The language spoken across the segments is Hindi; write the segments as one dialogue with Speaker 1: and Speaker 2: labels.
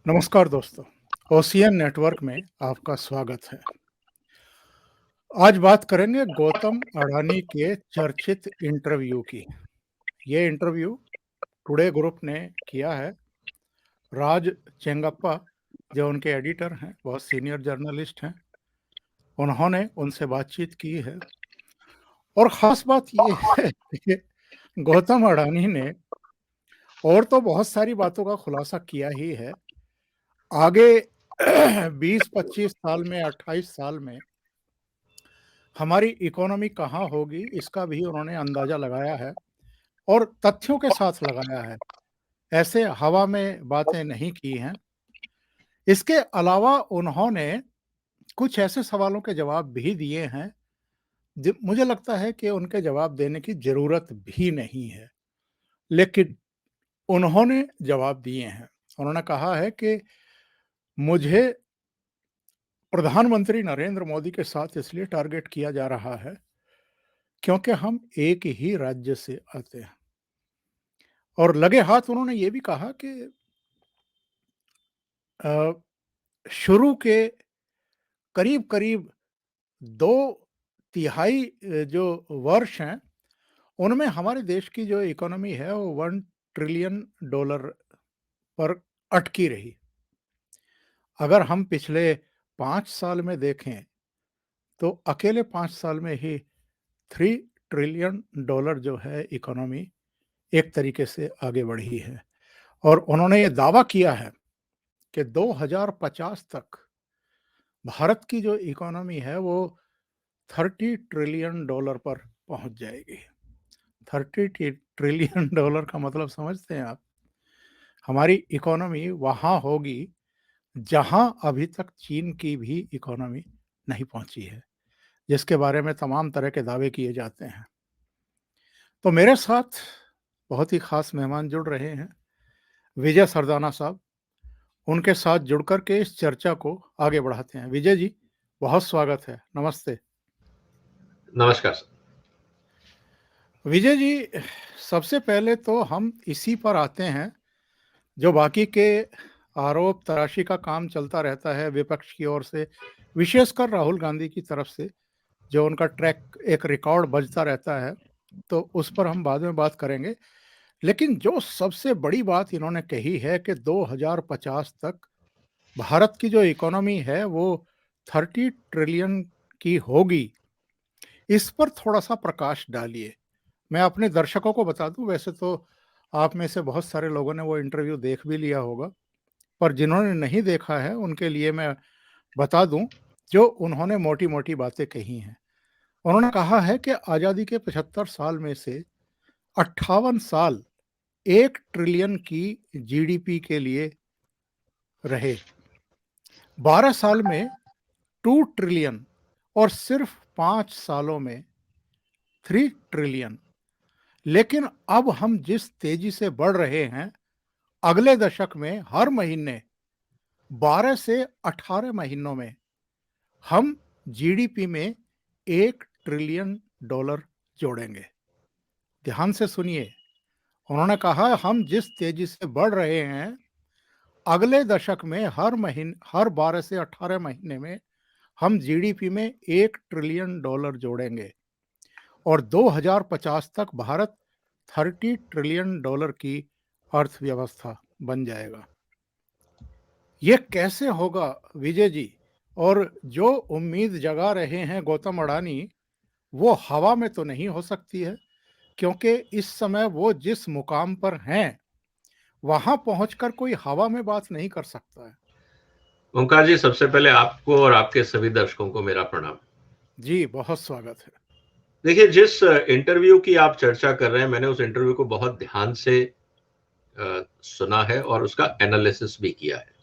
Speaker 1: नमस्कार दोस्तों, ओशियन नेटवर्क में आपका स्वागत है। आज बात करेंगे गौतम अडानी के चर्चित इंटरव्यू की। ये इंटरव्यू टुडे ग्रुप ने किया है। राज चेंगप्पा जो उनके एडिटर हैं, बहुत सीनियर जर्नलिस्ट हैं, उन्होंने उनसे बातचीत की है और ख़ास बात ये है कि गौतम अडानी ने और तो बहुत सारी बातों का खुलासा किया ही है। आगे 20-25 साल में, 28 साल में हमारी इकोनॉमी कहाँ होगी, इसका भी उन्होंने अंदाज़ा लगाया है और तथ्यों के साथ लगाया है। ऐसे हवा में बातें नहीं की हैं। इसके अलावा उन्होंने कुछ ऐसे सवालों के जवाब भी दिए हैं, जो मुझे लगता है कि उनके जवाब देने की ज़रूरत भी नहीं है, लेकिन उन्होंने जवाब दिए हैं। उन्होंने कहा है कि मुझे प्रधानमंत्री नरेंद्र मोदी के साथ इसलिए टारगेट किया जा रहा है, क्योंकि हम एक ही राज्य से आते हैं। और लगे हाथ उन्होंने ये भी कहा कि अ, शुरू के करीब-करीब 2 तिहाई जो वर्ष हैं, उनमें हमारे देश की जो इकोनॉमी है वो $1 ट्रिलियन पर अटकी रही। अगर हम पिछले 5 साल में देखें, तो अकेले 5 साल में ही $3 ट्रिलियन जो है इकोनॉमी एक तरीके से आगे बढ़ी है। और उन्होंने ये दावा किया है कि 2050 तक भारत की जो इकोनॉमी है वो $30 ट्रिलियन पर पहुंच जाएगी। $30 ट्रिलियन का मतलब समझते हैं आप? हमारी इकोनॉमी वहां होगी जहां अभी तक चीन की भी इकोनॉमी नहीं पहुंची है, जिसके बारे में तमाम तरह के दावे किए जाते हैं। तो मेरे साथ बहुत ही खास मेहमान जुड़ रहे हैं, विजय सरदाना साहब। उनके साथ जुड़कर के इस चर्चा को आगे बढ़ाते हैं। विजय जी, बहुत स्वागत है। नमस्ते।
Speaker 2: नमस्कार सर।
Speaker 1: विजय जी, सबसे पहले तो हम इसी पर आते हैं, जो बाकी के आरोप तराशी का काम चलता रहता है विपक्ष की ओर से, विशेषकर राहुल गांधी की तरफ से, जो उनका ट्रैक एक रिकॉर्ड बजता रहता है, तो उस पर हम बाद में बात करेंगे। लेकिन जो सबसे बड़ी बात इन्होंने कही है कि 2050 तक भारत की जो इकोनॉमी है वो 30 ट्रिलियन की होगी, इस पर थोड़ा-सा प्रकाश डालिए। मैं अपने दर्शकों को बता दूं, वैसे तो आप में से बहुत सारे लोगों ने वो इंटरव्यू देख भी लिया होगा, पर जिन्होंने नहीं देखा है उनके लिए मैं बता दूं जो उन्होंने मोटी-मोटी बातें कही हैं। उन्होंने कहा है कि आज़ादी के 75 साल में से 58 साल 1 ट्रिलियन की जीडीपी के लिए रहे, 12 साल में 2 ट्रिलियन और सिर्फ 5 सालों में 3 ट्रिलियन। लेकिन अब हम जिस तेजी से बढ़ रहे हैं, अगले दशक में हर महीने 12 से 18 महीनों में हम जीडीपी में 1 ट्रिलियन डॉलर जोड़ेंगे। ध्यान से सुनिए, उन्होंने कहा हम जिस तेजी से बढ़ रहे हैं, अगले दशक में हर 12 से 18 महीने में हम जीडीपी में 1 ट्रिलियन डॉलर जोड़ेंगे और 2050 तक भारत 30 ट्रिलियन डॉलर की अर्थव्यवस्था बन जाएगा। ये कैसे होगा विजय जी? और जो उम्मीद जगा रहे हैं गौतम अडानी, वो हवा में तो नहीं हो सकती है, क्योंकि इस समय वो जिस मुकाम पर हैं, वहां पहुंचकर कोई हवा में बात नहीं कर सकता है।
Speaker 2: ओंकार जी, सबसे पहले आपको और आपके सभी दर्शकों को मेरा प्रणाम।
Speaker 1: जी, बहुत स्वागत है।
Speaker 2: देखिए, जिस इंटरव्यू की आप चर्चा कर रहे हैं, मैंने उस इंटरव्यू को बहुत ध्यान से सुना है और उसका एनालिसिस भी किया है।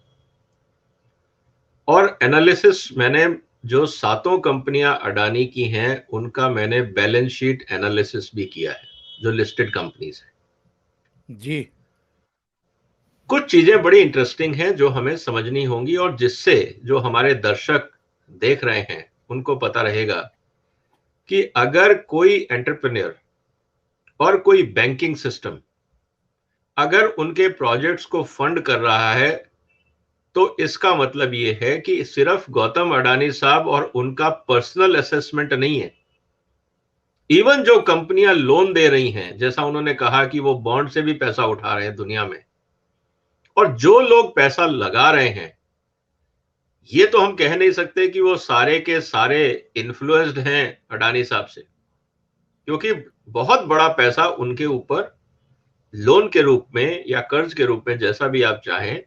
Speaker 2: और एनालिसिस मैंने जो 7 कंपनियां अडानी की हैं, उनका मैंने बैलेंस शीट एनालिसिस भी किया है, जो लिस्टेड कंपनीज है।
Speaker 1: जी।
Speaker 2: कुछ चीजें बड़ी इंटरेस्टिंग हैं जो हमें समझनी होंगी और जिससे जो हमारे दर्शक देख रहे हैं उनको पता रहेगा कि अगर कोई एंटरप्रेन्योर और कोई बैंकिंग सिस्टम अगर उनके प्रोजेक्ट्स को फंड कर रहा है तो इसका मतलब ये है कि सिर्फ गौतम अडानी साहब और उनका पर्सनल असेसमेंट नहीं है, इवन जो कंपनियां लोन दे रही हैं, जैसा उन्होंने कहा कि वो बॉन्ड से भी पैसा उठा रहे हैं दुनिया में, और जो लोग पैसा लगा रहे हैं, ये तो हम कह नहीं सकते कि वो सारे के सारे इन्फ्लुएंस्ड हैं अडानी साहब से, क्योंकि बहुत बड़ा पैसा उनके ऊपर लोन के रूप में या कर्ज के रूप में, जैसा भी आप चाहें,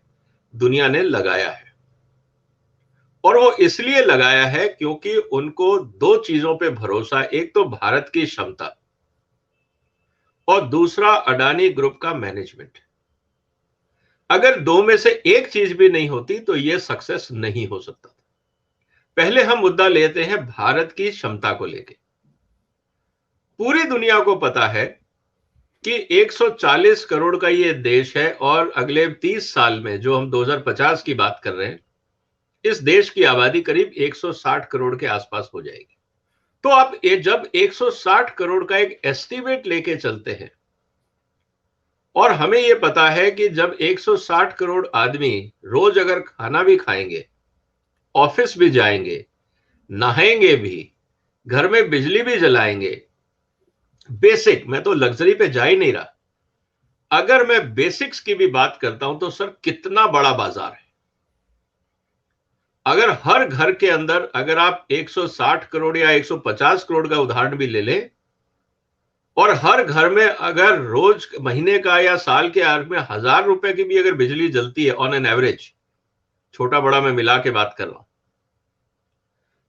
Speaker 2: दुनिया ने लगाया है। और वो इसलिए लगाया है क्योंकि उनको दो चीजों पे भरोसा, एक तो भारत की क्षमता और दूसरा अडानी ग्रुप का मैनेजमेंट। अगर दो में से एक चीज भी नहीं होती तो ये सक्सेस नहीं हो सकता। पहले हम मुद्दा लेते हैं भारत की क्षमता को लेके। पूरी दुनिया को पता है कि 140 करोड़ का ये देश है और अगले 30 साल में, जो हम 2050 की बात कर रहे हैं, इस देश की आबादी करीब 160 करोड़ के आसपास हो जाएगी। तो आप जब 160 करोड़ का एक एस्टीमेट लेके चलते हैं, और हमें यह पता है कि जब 160 करोड़ आदमी रोज अगर खाना भी खाएंगे, ऑफिस भी जाएंगे, नहाएंगे भी, घर में बिजली भी जलाएंगे, बेसिक, मैं तो लग्जरी पे जा ही नहीं रहा, अगर मैं बेसिक्स की भी बात करता हूं तो सर कितना बड़ा बाजार है। अगर हर घर के अंदर अगर आप 160 करोड़ या 150 करोड़ का उदाहरण भी ले लें, और हर घर में अगर रोज, महीने का या साल के आखिर में 1000 रुपए की भी अगर बिजली जलती है ऑन एन एवरेज, छोटा बड़ा मैं मिला के बात कर रहा हूं,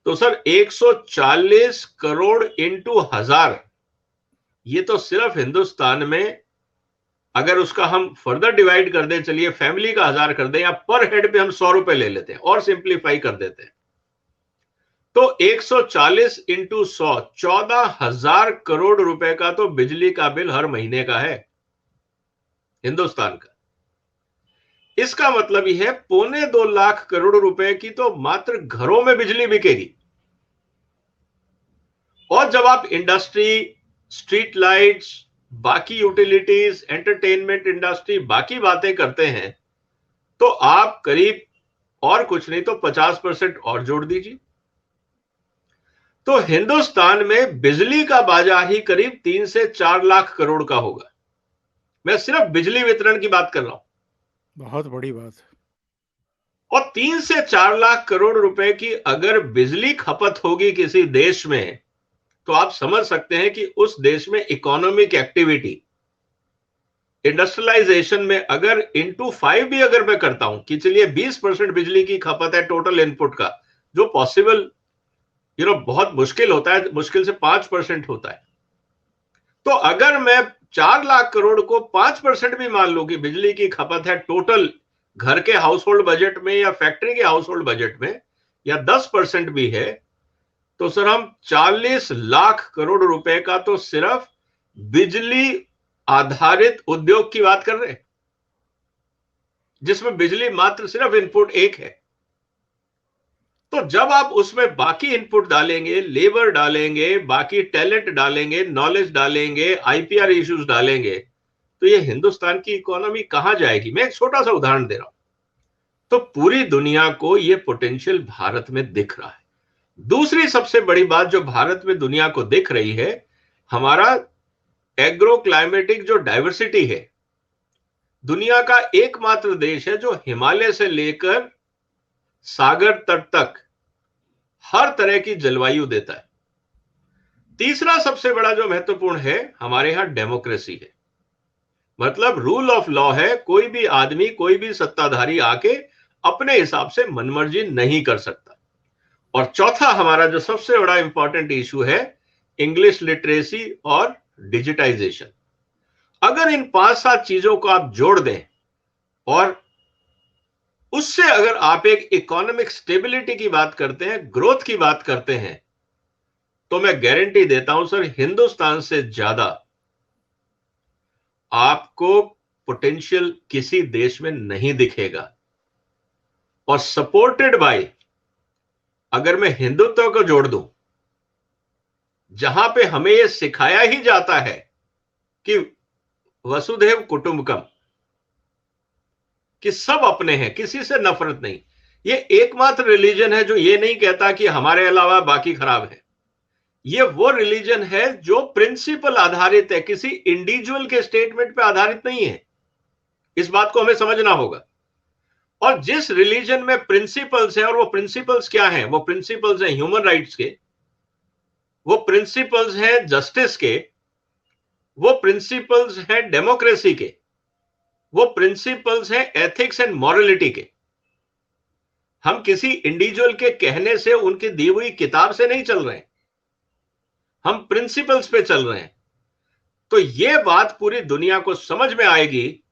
Speaker 2: तो सर 140 करोड़ इंटू 1000, ये तो सिर्फ हिंदुस्तान में, अगर उसका हम फर्दर डिवाइड कर दें, चलिए फैमिली का 1000 कर दें, या पर हेड पे हम 100 रुपए ले लेते हैं और सिंप्लीफाई कर देते हैं, तो 140 इंटू 100, 14,000 करोड़ रुपए का तो बिजली का बिल हर महीने का है हिंदुस्तान का। इसका मतलब यह है 1.25 लाख करोड़ रुपए की तो मात्र घरों में बिजली बिकेगी। और जब आप इंडस्ट्री, स्ट्रीट लाइट्स, बाकी यूटिलिटीज, एंटरटेनमेंट इंडस्ट्री, बाकी बातें करते हैं, तो आप करीब और कुछ नहीं तो 50% और जोड़ दीजिए, तो हिंदुस्तान में बिजली का बाजार ही करीब 3 से 4 लाख करोड़ का होगा। मैं सिर्फ बिजली वितरण की बात कर रहा हूं।
Speaker 1: बहुत बड़ी बात है।
Speaker 2: और 3 से 4 लाख करोड़ रुपए की अगर बिजली खपत होगी किसी देश में, तो आप समझ सकते हैं कि उस देश में इकोनॉमिक एक्टिविटी, इंडस्ट्रियलाइजेशन में अगर इंटू 5 भी अगर मैं करता हूं कि चलिए 20% बिजली की खपत है टोटल इनपुट का, जो पॉसिबल बहुत मुश्किल होता है, मुश्किल से 5% होता है, तो अगर मैं 4 लाख करोड़ को 5% भी मान लूं कि बिजली की खपत है टोटल घर के हाउस होल्ड बजट में या फैक्ट्री के हाउस होल्ड बजट में, या 10% भी है, तो सर हम 40 लाख करोड़ रुपए का तो सिर्फ बिजली आधारित उद्योग की बात कर रहे हैं, जिसमें बिजली मात्र सिर्फ इनपुट एक है। तो जब आप उसमें बाकी इनपुट डालेंगे, लेबर डालेंगे, बाकी टैलेंट डालेंगे, नॉलेज डालेंगे, आईपीआर इश्यूज डालेंगे, तो ये हिंदुस्तान की इकोनॉमी कहां जाएगी। मैं एक छोटा सा उदाहरण दे रहा हूं, तो पूरी दुनिया को ये पोटेंशियल भारत में दिख रहा है। दूसरी सबसे बड़ी बात जो भारत में दुनिया को दिख रही है, हमारा एग्रो क्लाइमेटिक जो डाइवर्सिटी है, दुनिया का एकमात्र देश है जो हिमालय से लेकर सागर तट तक हर तरह की जलवायु देता है। तीसरा सबसे बड़ा जो महत्वपूर्ण है, हमारे यहां डेमोक्रेसी है, मतलब रूल ऑफ लॉ है, कोई भी आदमी, कोई भी सत्ताधारी आके अपने हिसाब से मनमर्जी नहीं कर सकता। और चौथा हमारा जो सबसे बड़ा इंपॉर्टेंट इशू है, इंग्लिश लिटरेसी और डिजिटाइजेशन। अगर इन 5-7 चीजों को आप जोड़ दें और उससे अगर आप एक इकोनॉमिक स्टेबिलिटी की बात करते हैं, ग्रोथ की बात करते हैं, तो मैं गारंटी देता हूं सर, हिंदुस्तान से ज्यादा आपको पोटेंशियल किसी देश में नहीं दिखेगा। और सपोर्टेड बाय, अगर मैं हिंदुत्व को जोड़ दूं, जहां पे हमें यह सिखाया ही जाता है कि वसुधैव कुटुंबकम, कि सब अपने हैं, किसी से नफरत नहीं। ये एकमात्र रिलीजन है जो ये नहीं कहता कि हमारे अलावा बाकी खराब है। ये वो रिलीजन है जो प्रिंसिपल आधारित है, किसी इंडिविजुअल के स्टेटमेंट पे आधारित नहीं है। इस बात को हमें समझना होगा। और जिस रिलीजन में प्रिंसिपल्स हैं, और वो प्रिंसिपल्स क्या हैं? वो प्रिंसिपल्स हैं ह्यूमन राइट्स के, वो प्रिंसिपल्स हैं जस्टिस के, वो प्रिंसिपल्स हैं डेमोक्रेसी के, वो प्रिंसिपल्स हैं एथिक्स एंड मॉरलिटी के। हम किसी इंडिविजुअल के कहने से, उनकी दी हुई किताब से नहीं चल रहे हैं, हम प्रिंसिपल्स पे चल रहे हैं। तो यह बात पूरी दुनिया को समझ में आएगी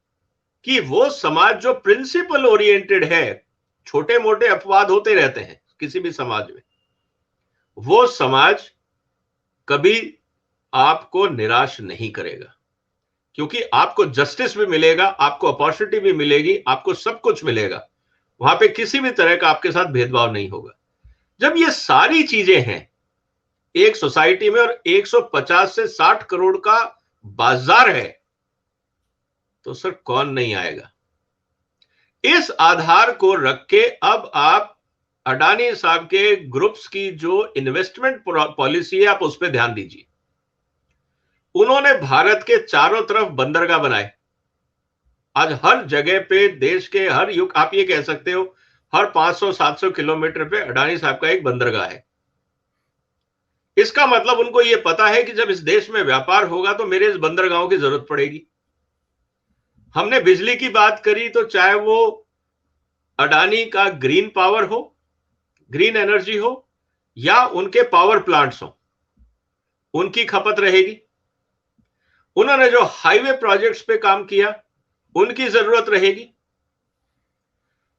Speaker 2: कि वो समाज जो प्रिंसिपल ओरिएंटेड है, छोटे मोटे अपवाद होते रहते हैं किसी भी समाज में, वो समाज कभी आपको निराश नहीं करेगा, क्योंकि आपको जस्टिस भी मिलेगा, आपको अपॉर्चुनिटी भी मिलेगी, आपको सब कुछ मिलेगा। वहां पे किसी भी तरह का आपके साथ भेदभाव नहीं होगा। जब ये सारी चीजें हैं एक सोसाइटी में, और 150 से 60 करोड़ का बाजार है, तो सर कौन नहीं आएगा? इस आधार को रख के अब आप अडानी साहब के ग्रुप्स की जो इन्वेस्टमेंट पॉलिसी है, आप उस पर ध्यान दीजिए। उन्होंने भारत के चारों तरफ बंदरगाह बनाए। आज हर जगह पे, देश के हर युग, आप ये कह सकते हो हर 500-700 किलोमीटर पे अडानी साहब का एक बंदरगाह है। इसका मतलब उनको ये पता है कि जब इस देश में व्यापार होगा तो मेरे इस बंदरगाहों की जरूरत पड़ेगी। हमने बिजली की बात करी, तो चाहे वो अडानी का ग्रीन पावर हो, ग्रीन एनर्जी हो, या उनके पावर प्लांट्स हो, उनकी खपत रहेगी। उन्होंने जो हाईवे प्रोजेक्ट्स पे काम किया, उनकी जरूरत रहेगी।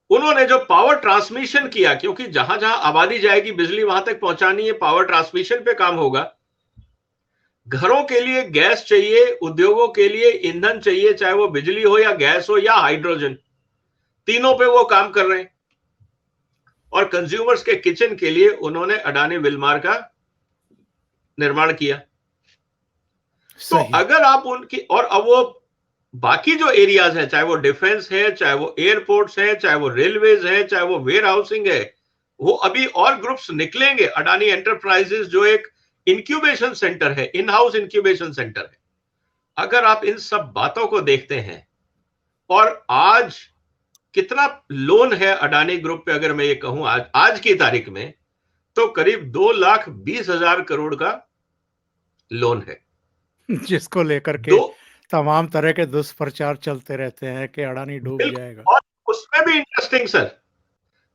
Speaker 2: उन्होंने जो पावर ट्रांसमिशन किया, क्योंकि जहां जहां आबादी जाएगी बिजली वहां तक पहुंचानी है, पावर ट्रांसमिशन पे काम होगा। घरों के लिए गैस चाहिए, उद्योगों के लिए ईंधन चाहिए, चाहे वो बिजली हो या गैस हो या हाइड्रोजन, तीनों पे वो काम कर रहे हैं। और कंज्यूमर्स के किचन के लिए उन्होंने अडानी विलमार का निर्माण किया। तो अगर आप उनकी, और अब वो बाकी जो एरियाज हैं, चाहे वो डिफेंस है, चाहे वो एयरपोर्ट्स है, चाहे वो रेलवेज है, चाहे वो वेयर हाउसिंग है, वो अभी और ग्रुप्स निकलेंगे। अडानी एंटरप्राइजेस जो एक इंक्यूबेशन सेंटर है, इन हाउस इंक्यूबेशन सेंटर है। अगर आप इन सब बातों को देखते हैं, और आज कितना लोन है अडानी ग्रुप पे, अगर मैं ये कहूं आज की तारीख में, तो करीब 2,20,000 करोड़ का लोन है,
Speaker 1: जिसको लेकर के तमाम तरह के दुष्प्रचार चलते रहते हैं कि अडानी डूब जाएगा।
Speaker 2: और उसमें भी इंटरेस्टिंग सर,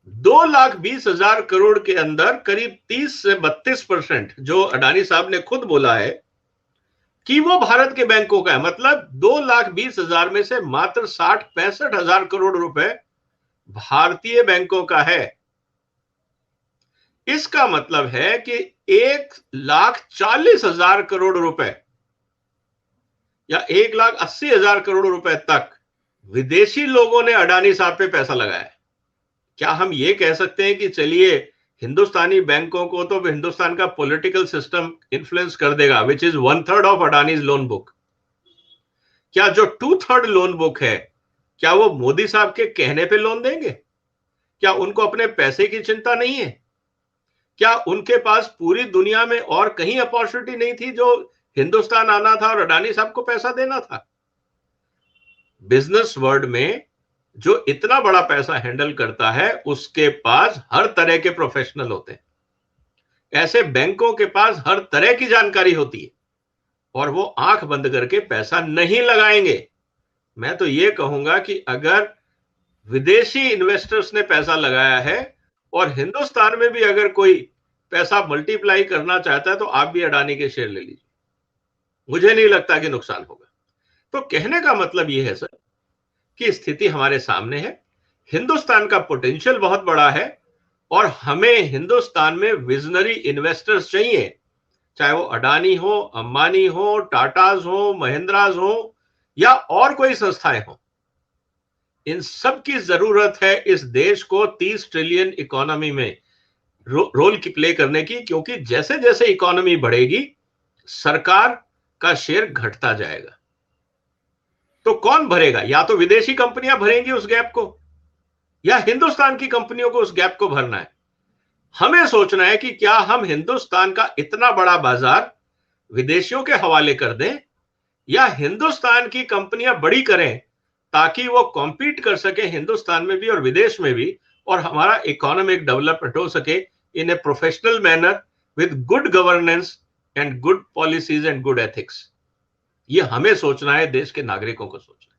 Speaker 2: 2,20,000 करोड़ के अंदर करीब 30 से 32% जो अडानी साहब ने खुद बोला है कि वो भारत के बैंकों का है। मतलब 2,20,000 में से मात्र 60-65,000 करोड़ रुपए भारतीय बैंकों का है। इसका मतलब है कि 1,40,000 करोड़ रुपए या 1,80,000 करोड़ रुपए तक विदेशी लोगों ने अडानी साहब पे पैसा लगाया है। क्या हम ये कह सकते हैं कि चलिए हिंदुस्तानी बैंकों को तो हिंदुस्तान का पॉलिटिकल सिस्टम इन्फ्लुएंस कर देगा, which is 1/3 of Adanis loan book? क्या जो 2/3 लोन बुक है, क्या वो मोदी साहब के कहने पे लोन देंगे? क्या उनको अपने पैसे की चिंता नहीं है? क्या उनके पास पूरी दुनिया में और कहीं अपॉर्चुनिटी नहीं थी जो हिंदुस्तान आना था और अडानी साहब को पैसा देना था? बिजनेस वर्ल्ड में जो इतना बड़ा पैसा हैंडल करता है, उसके पास हर तरह के प्रोफेशनल होते हैं। ऐसे बैंकों के पास हर तरह की जानकारी होती है, और वो आंख बंद करके पैसा नहीं लगाएंगे। मैं तो ये कहूंगा कि अगर विदेशी इन्वेस्टर्स ने पैसा लगाया है और हिंदुस्तान में भी अगर कोई पैसा मल्टीप्लाई करना चाहता है, तो आप भी अडानी के शेयर ले लीजिए, मुझे नहीं लगता कि नुकसान होगा। तो कहने का मतलब यह है सर कि स्थिति हमारे सामने है, हिंदुस्तान का पोटेंशियल बहुत बड़ा है, और हमें हिंदुस्तान में विजनरी इन्वेस्टर्स चाहिए, चाहे वो अडानी हो, अंबानी हो, टाटाज हो, महिंद्राज हो, या और कोई संस्थाएं हो। इन सब की जरूरत है इस देश को 30 ट्रिलियन इकोनॉमी में रोल प्ले करने की, क्योंकि जैसे जैसे इकोनॉमी बढ़ेगी सरकार का शेयर घटता जाएगा। तो कौन भरेगा? या तो विदेशी कंपनियां भरेंगी उस गैप को, या हिंदुस्तान की कंपनियों को उस गैप को भरना है। हमें सोचना है कि क्या हम हिंदुस्तान का इतना बड़ा बाजार विदेशियों के हवाले कर दें, या हिंदुस्तान की कंपनियां बड़ी करें ताकि वो कॉम्पीट कर सके हिंदुस्तान में भी और विदेश में भी, और हमारा इकोनॉमिक डेवलपमेंट हो सके in a professional manner with good governance and good policies and good ethics. ये हमें सोचना है, देश के नागरिकों को सोचना है।